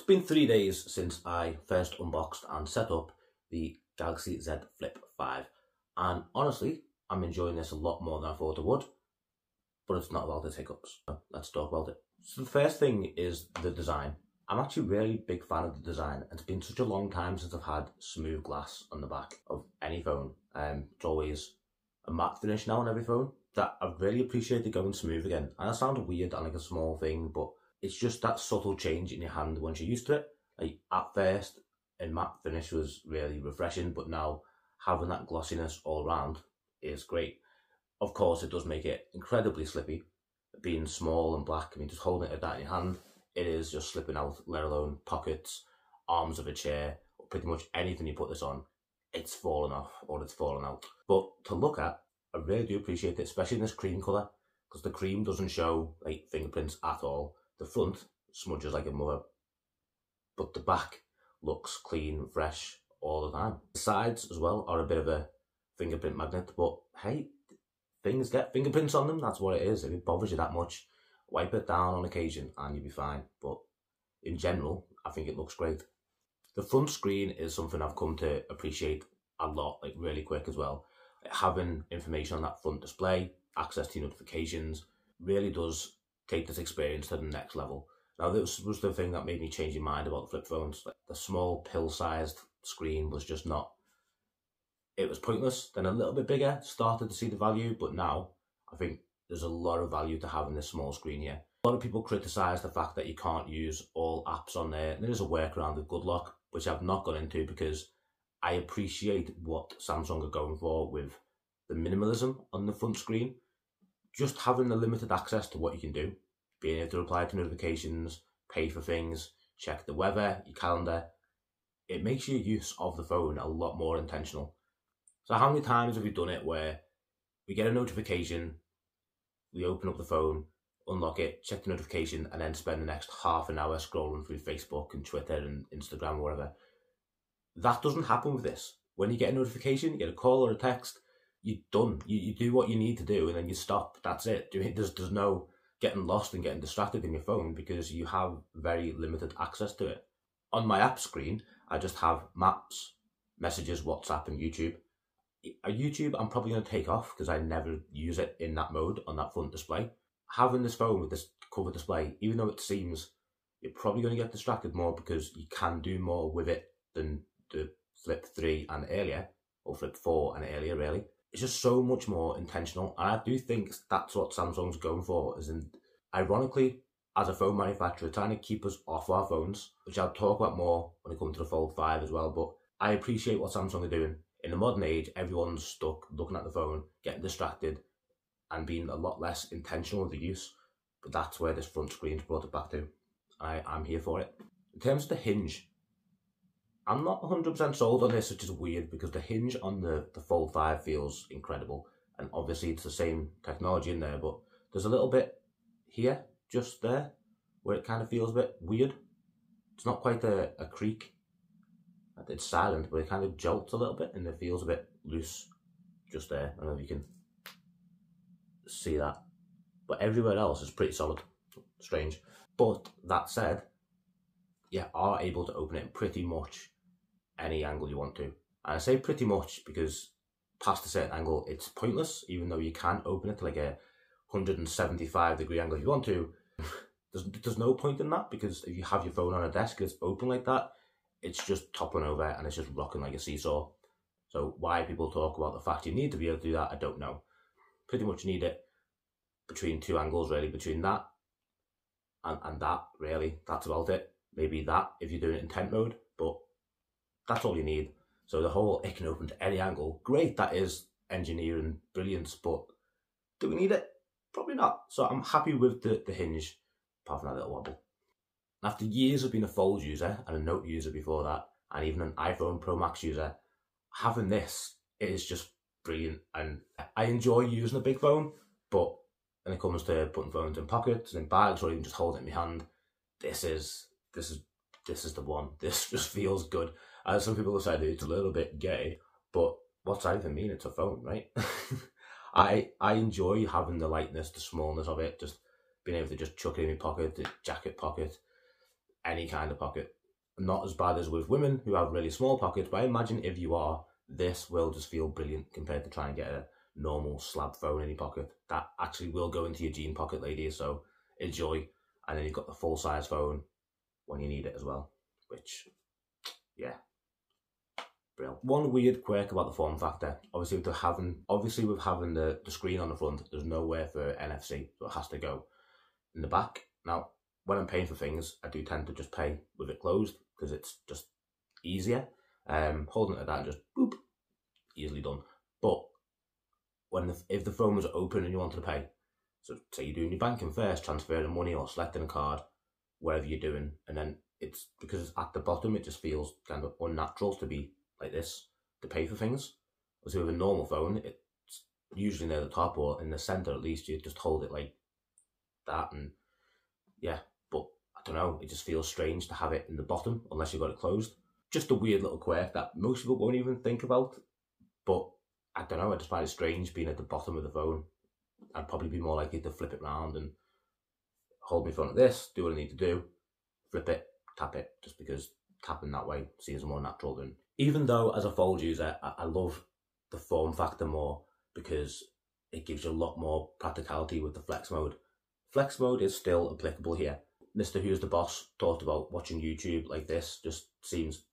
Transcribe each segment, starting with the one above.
It's been 3 days since I first unboxed and set up the Galaxy Z Flip 5, and honestly, I'm enjoying this a lot more than I thought I would, but it's not about its hiccups. Let's talk about it. So the first thing is the design. I'm actually a really big fan of the design, and it's been such a long time since I've had smooth glass on the back of any phone. It's always a matte finish now on every phone, that I really appreciate it going smooth again. And that sounds weird and like a small thing, but it's just that subtle change in your hand once you're used to it. Like at first, a matte finish was really refreshing, but now having that glossiness all around is great. Of course, it does make it incredibly slippy. Being small and black, I mean, just holding it like that in your hand, it is just slipping out, let alone pockets, arms of a chair, or pretty much anything you put this on, it's falling off or it's falling out. But to look at, I really do appreciate it, especially in this cream colour, because the cream doesn't show like fingerprints at all. The front smudges like a mother, but the back looks clean, fresh all the time. The sides as well are a bit of a fingerprint magnet, but hey, things get fingerprints on them, that's what it is. If it bothers you that much, wipe it down on occasion and you'll be fine. But in general, I think it looks great. The front screen is something I've come to appreciate a lot, like really quick as well. Having information on that front display, access to notifications, really does take this experience to the next level. Now, this was the thing that made me change my mind about the flip phones. Like, the small pill-sized screen was just not, it was pointless. Then a little bit bigger, started to see the value, but now I think there's a lot of value to having this small screen here. A lot of people criticise the fact that you can't use all apps on there. And there is a workaround with GoodLock, which I've not gone into because I appreciate what Samsung are going for with the minimalism on the front screen. Just having the limited access to what you can do, being able to reply to notifications, pay for things, check the weather, your calendar, it makes your use of the phone a lot more intentional. So how many times have we done it where we get a notification, we open up the phone, unlock it, check the notification, and then spend the next half an hour scrolling through Facebook and Twitter and Instagram or whatever? That doesn't happen with this. When you get a notification, you get a call or a text, you're done. You do what you need to do and then you stop. That's it. There's no getting lost and getting distracted in your phone because you have very limited access to it. On my app screen, I just have Maps, Messages, WhatsApp and YouTube. YouTube I'm probably going to take off because I never use it in that mode on that front display. Having this phone with this cover display, even though it seems you're probably going to get distracted more because you can do more with it than the Flip 3 and earlier, or Flip 4 and earlier really. It's just so much more intentional, and I do think that's what Samsung's going for, is in, ironically, as a phone manufacturer, trying to keep us off our phones, which I'll talk about more when it comes to the Fold 5 as well, but I appreciate what Samsung are doing. In the modern age, everyone's stuck looking at the phone, getting distracted, and being a lot less intentional with the use, but that's where this front screen's brought it back to. I'm here for it. In terms of the hinge, I'm not 100% sold on this, which is weird because the hinge on the Fold 5 feels incredible, and obviously it's the same technology in there, but there's a little bit here, just there, where it kind of feels a bit weird. It's not quite a creak. It's silent, but it kind of jolts a little bit and it feels a bit loose just there. I don't know if you can see that, but everywhere else is pretty solid. Strange. But that said, you are able to open it in pretty much any angle you want to. And I say pretty much because past a certain angle it's pointless, even though you can open it to like a 175-degree angle if you want to. There's no point in that, because if you have your phone on a desk and it's open like that, it's just toppling over and it's just rocking like a seesaw. So why people talk about the fact you need to be able to do that, I don't know. Pretty much need it between two angles really, between that and that really, that's about it. Maybe that if you're doing it in tent mode, but that's all you need. So the whole it can open to any angle, great, that is engineering brilliance, but do we need it? Probably not. So I'm happy with the hinge, apart from that little wobble. After years of being a Fold user and a Note user before that, and even an iPhone Pro Max user, having this is just brilliant. And I enjoy using a big phone, but when it comes to putting phones in pockets, in bags, or even just holding it in my hand, this is the one. This just feels good. As some people have said, it's a little bit gay, but what's that even mean? It's a phone, right? I enjoy having the lightness, the smallness of it, just being able to just chuck it in my pocket, the jacket pocket. any kind of pocket. Not as bad as with women who have really small pockets, but I imagine if you are, this will just feel brilliant compared to trying to get a normal slab phone in your pocket. That actually will go into your jean pocket, ladies, so enjoy. And then you've got the full-size phone when you need it as well, which, yeah, brilliant. One weird quirk about the form factor, obviously with having the screen on the front, there's nowhere for NFC, so it has to go in the back. Now, when I'm paying for things, I do tend to just pay with it closed because it's just easier. Holding it like that and just boop, easily done. But if the phone was open and you wanted to pay, so say you're doing your banking first, transferring money or selecting a card, whatever you're doing, and then it's because it's at the bottom, it just feels kind of unnatural to be like this to pay for things. So with a normal phone, it's usually near the top or in the center at least. You just hold it like that, and yeah. But I don't know, it just feels strange to have it in the bottom unless you've got it closed. Just a weird little quirk that most people won't even think about. But I don't know, I just find it strange being at the bottom of the phone. I'd probably be more likely to flip it round and hold my phone like this, do what I need to do, flip it, tap it, just because tapping that way seems more natural than... Even though as a fold user, I love the form factor more because it gives you a lot more practicality with the flex mode. Flex mode is still applicable here. Mr. Who's the Boss talked about watching YouTube like this just seems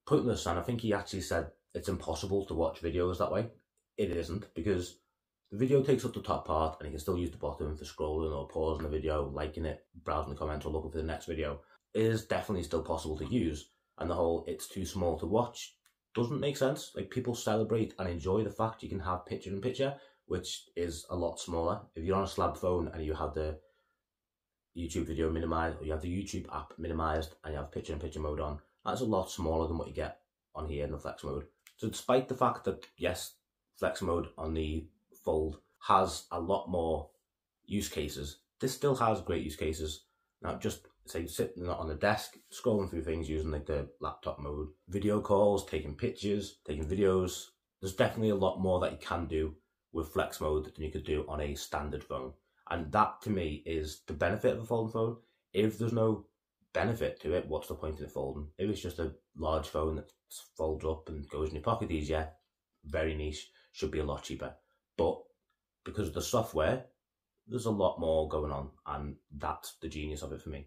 pointless, and I think he actually said it's impossible to watch videos that way. It isn't, because the video takes up the top part and you can still use the bottom for scrolling or pausing the video, liking it, browsing the comments or looking for the next video. It is definitely still possible to use, and the whole it's too small to watch doesn't make sense. Like, people celebrate and enjoy the fact you can have picture-in-picture, which is a lot smaller. If you're on a slab phone and you have the YouTube video minimized, or you have the YouTube app minimized and you have picture-in-picture mode on, that's a lot smaller than what you get on here in the flex mode. So despite the fact that, yes, flex mode on the Fold has a lot more use cases, this still has great use cases. Now, just say sitting on the desk, scrolling through things using like the laptop mode, video calls, taking pictures, taking videos. There's definitely a lot more that you can do with flex mode than you could do on a standard phone. And that to me is the benefit of a folding phone. If there's no benefit to it, what's the point of it folding? If it's just a large phone that folds up and goes in your pocket easier, very niche, should be a lot cheaper. But because of the software, there's a lot more going on, and that's the genius of it for me.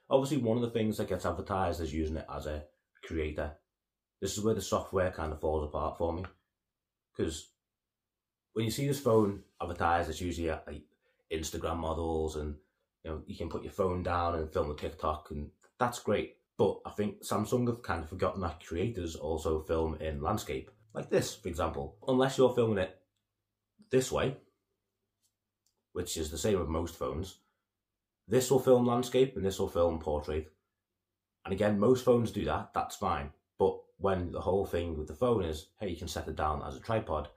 Obviously, one of the things that gets advertised is using it as a creator. This is where the software kind of falls apart for me, because when you see this phone advertised, it's usually at like Instagram models, and you can put your phone down and film a TikTok, and that's great. But I think Samsung have kind of forgotten that creators also film in landscape, like this, for example. Unless you're filming it this way, which is the same with most phones, this will film landscape and this will film portrait. And again, most phones do that, that's fine. But when the whole thing with the phone is, hey, you can set it down as a tripod,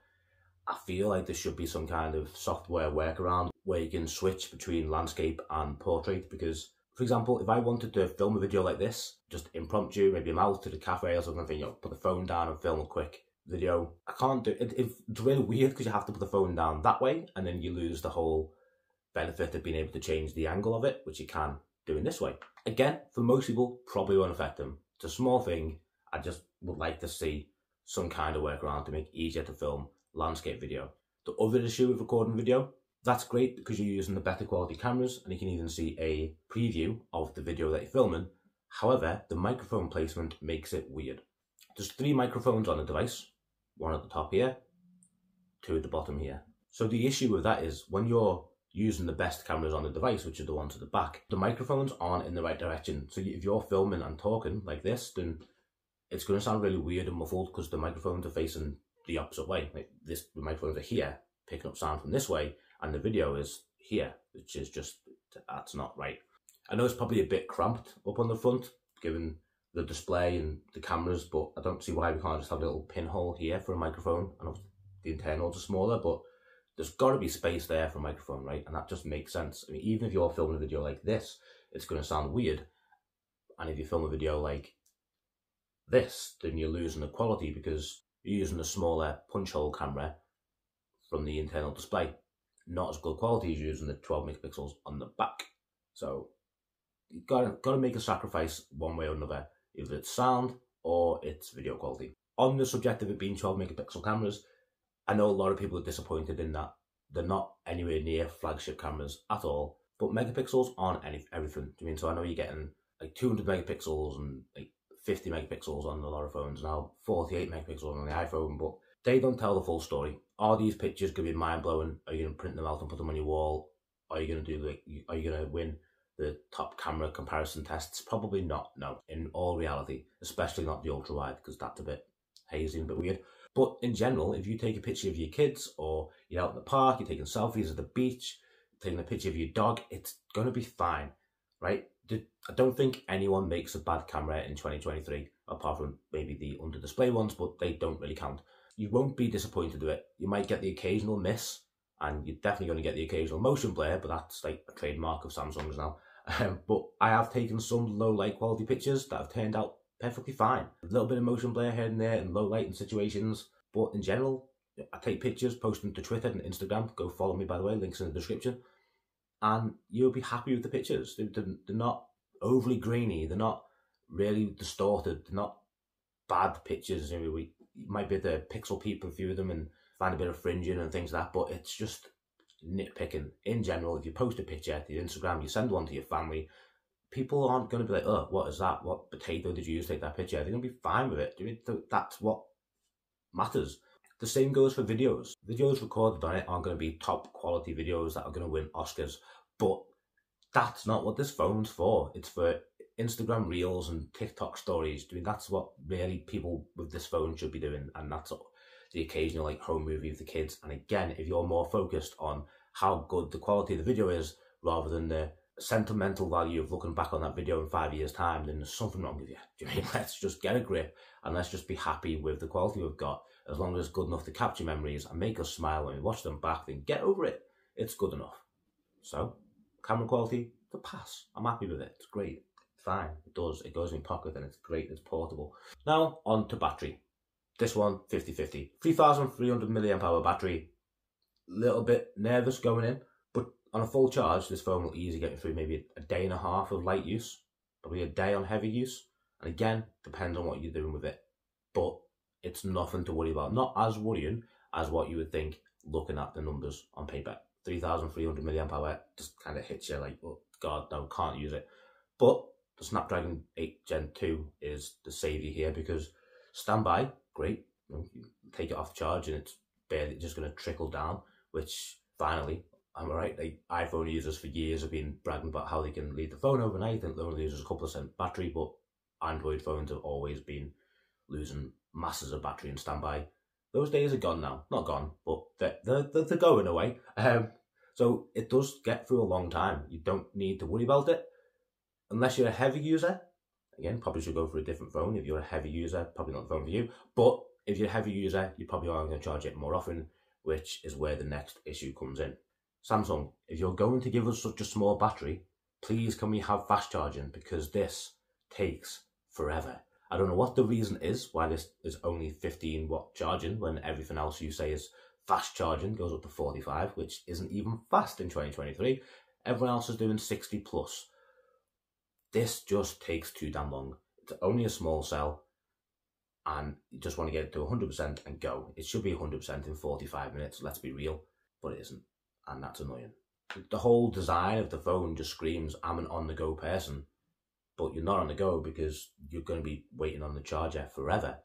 I feel like there should be some kind of software workaround where you can switch between landscape and portrait. Because, for example, if I wanted to film a video like this, just impromptu, maybe I'm out to the cafe or something, put the phone down and film a quick video, I can't do it. It's really weird because you have to put the phone down that way, and then you lose the whole benefit of being able to change the angle of it, which you can do in this way. Again, for most people, probably won't affect them. It's a small thing. I just would like to see some kind of workaround to make it easier to film landscape video. The other issue with recording video, that's great because you're using the better quality cameras and you can even see a preview of the video that you're filming. However, the microphone placement makes it weird. There's 3 microphones on the device, 1 at the top here, 2 at the bottom here. So the issue with that is when you're using the best cameras on the device, which are the ones at the back, the microphones aren't in the right direction. So if you're filming and talking like this, then it's going to sound really weird and muffled because the microphones are facing the opposite way. Like the microphones are here, picking up sound from this way, and the video is here, which is just, that's not right. I know it's probably a bit cramped up on the front, given the display and the cameras, but I don't see why we can't just have a little pinhole here for a microphone. I know the internals are smaller, but there's got to be space there for a microphone, right? And that just makes sense. I mean, even if you're filming a video like this, it's going to sound weird. And if you film a video like this, then you're losing the quality because you're using a smaller punch hole camera from the internal display. Not as good quality as using the 12 megapixels on the back. So you gotta make a sacrifice one way or another. Either it's sound or it's video quality. On the subject of it being 12 megapixel cameras, I know a lot of people are disappointed in that. They're not anywhere near flagship cameras at all. But megapixels aren't everything. I mean, so I know you're getting like 200 megapixels and like 50 megapixels on a lot of phones now, 48 megapixels on the iPhone, but they don't tell the full story. Are these pictures going to be mind-blowing? Are you going to print them out and put them on your wall? Are you going to are you going to win the top camera comparison tests? Probably not, no, in all reality, especially not the ultra-wide, because that's a bit hazy and a bit weird. But in general, if you take a picture of your kids, or you're out in the park, you're taking selfies at the beach, taking a picture of your dog, it's going to be fine, right? I don't think anyone makes a bad camera in 2023, apart from maybe the under-display ones, but they don't really count. You won't be disappointed with it. You might get the occasional miss, and you're definitely going to get the occasional motion blur, but that's like a trademark of Samsung's now. But I have taken some low light quality pictures that have turned out perfectly fine. A little bit of motion blur here and there in low lighting situations, but in general, I take pictures, post them to Twitter and Instagram. Go follow me, by the way, links in the description. And you'll be happy with the pictures. They're not overly grainy. They're not really distorted. They're not bad pictures. You might be able to pixel peep a few of them and find a bit of fringing and things like that, but it's just nitpicking. In general, if you post a picture to your Instagram, you send one to your family, people aren't going to be like, oh, what is that? What potato did you use to take that picture? They're going to be fine with it. That's what matters. The same goes for videos. Videos recorded on it aren't going to be top quality videos that are going to win Oscars, but that's not what this phone's for. It's for Instagram Reels and TikTok stories. I mean, that's what really people with this phone should be doing, and that's the occasional like home movie with the kids. And again, if you're more focused on how good the quality of the video is rather than the sentimental value of looking back on that video in 5 years' time, then there's something wrong with you. Do you mean, let's just get a grip and let's just be happy with the quality we've got. As long as it's good enough to capture memories and make us smile when we watch them back, then get over it. It's good enough. So, camera quality, the pass. I'm happy with it. It's great. It's fine. It does. It goes in your pocket and it's great. It's portable. Now, on to battery. This one, 50-50. 3,300 milliamp hour battery. Little bit nervous going in, but on a full charge, this phone will easily get me through maybe a day and a half of light use. Probably a day on heavy use. And again, depends on what you're doing with it. But it's nothing to worry about. Not as worrying as what you would think looking at the numbers on paper. 3,300 milliamp hour just kind of hits you like, oh God, no, can't use it. But the Snapdragon 8 Gen 2 is the saviour here, because standby, great. You take it off charge and it's barely just going to trickle down, which finally, I'm alright. Like, iPhone users for years have been bragging about how they can leave the phone overnight and it only loses a couple of % battery, but Android phones have always been losing masses of battery in standby. Those days are gone now. Not gone, but they're going away. So it does get through a long time. You don't need to worry about it. Unless you're a heavy user. Again, probably should go for a different phone. If you're a heavy user, probably not the phone for you. But if you're a heavy user, you probably are going to charge it more often, which is where the next issue comes in. Samsung, if you're going to give us such a small battery, please can we have fast charging, because this takes forever. I don't know what the reason is why this is only 15 watt charging when everything else you say is fast charging goes up to 45, which isn't even fast in 2023. Everyone else is doing 60 plus. This just takes too damn long. It's only a small cell and you just want to get it to 100% and go. It should be 100% in 45 minutes, let's be real, but it isn't, and that's annoying. The whole design of the phone just screams, I'm an on-the-go person. But you're not on the go because you're going to be waiting on the charger forever.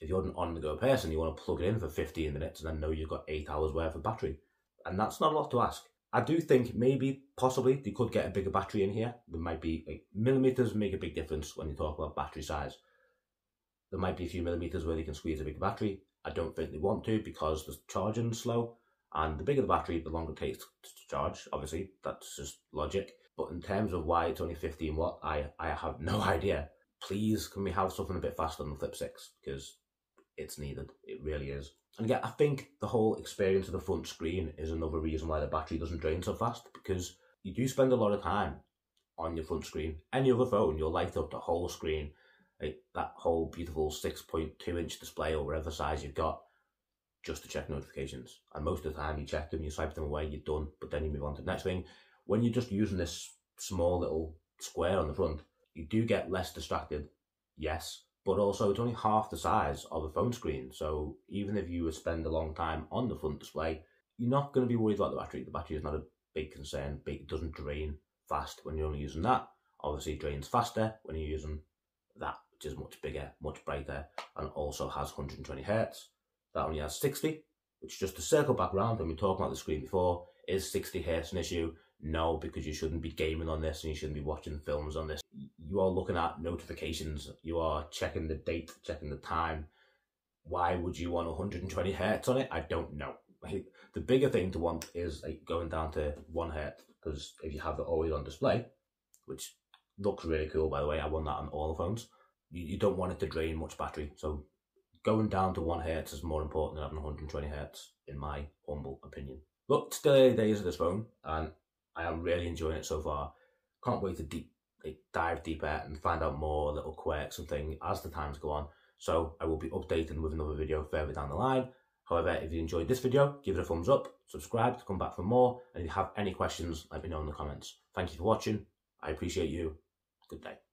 If you're an on-the-go person, you want to plug it in for 15 minutes and then know you've got 8 hours worth of battery. And that's not a lot to ask. I do think maybe, possibly, they could get a bigger battery in here. There might be, like, millimeters make a big difference when you talk about battery size. There might be a few millimeters where they can squeeze a bigger battery. I don't think they want to because the charging's slow. And the bigger the battery, the longer it takes to charge. Obviously, that's just logic. But in terms of why it's only 15 watt, I have no idea. Please, can we have something a bit faster than the Flip 6? Because it's needed. It really is. And again, I think the whole experience of the front screen is another reason why the battery doesn't drain so fast, because you do spend a lot of time on your front screen. Any other phone, you'll light up the whole screen, like that whole beautiful 6.2 inch display or whatever size you've got, just to check notifications. And most of the time you check them, you swipe them away, you're done, but then you move on to the next thing. When you're just using this small little square on the front, you do get less distracted, yes, but also it's only half the size of a phone screen. So even if you spend a long time on the front display, you're not going to be worried about the battery. The battery is not a big concern. It doesn't drain fast when you're only using that. Obviously it drains faster when you're using that, which is much bigger, much brighter, and also has 120 Hz. That only has 60, which, just to circle back around when we talked about the screen before, is 60 Hz an issue? No, because you shouldn't be gaming on this and you shouldn't be watching films on this. You are looking at notifications, you are checking the date, checking the time. Why would you want 120 Hz on it? I don't know. The bigger thing to want is going down to 1 Hz, because if you have it always on display, which looks really cool by the way, I want that on all the phones, you don't want it to drain much battery. So going down to 1 Hz is more important than having 120 Hz, in my humble opinion. Look, it's still early days of this phone, and I am really enjoying it so far. Can't wait to dive deeper and find out more little quirks and things as the times go on. So I will be updating with another video further down the line. However, if you enjoyed this video, give it a thumbs up, subscribe to come back for more, and if you have any questions, let me know in the comments. Thank you for watching. I appreciate you. Good day.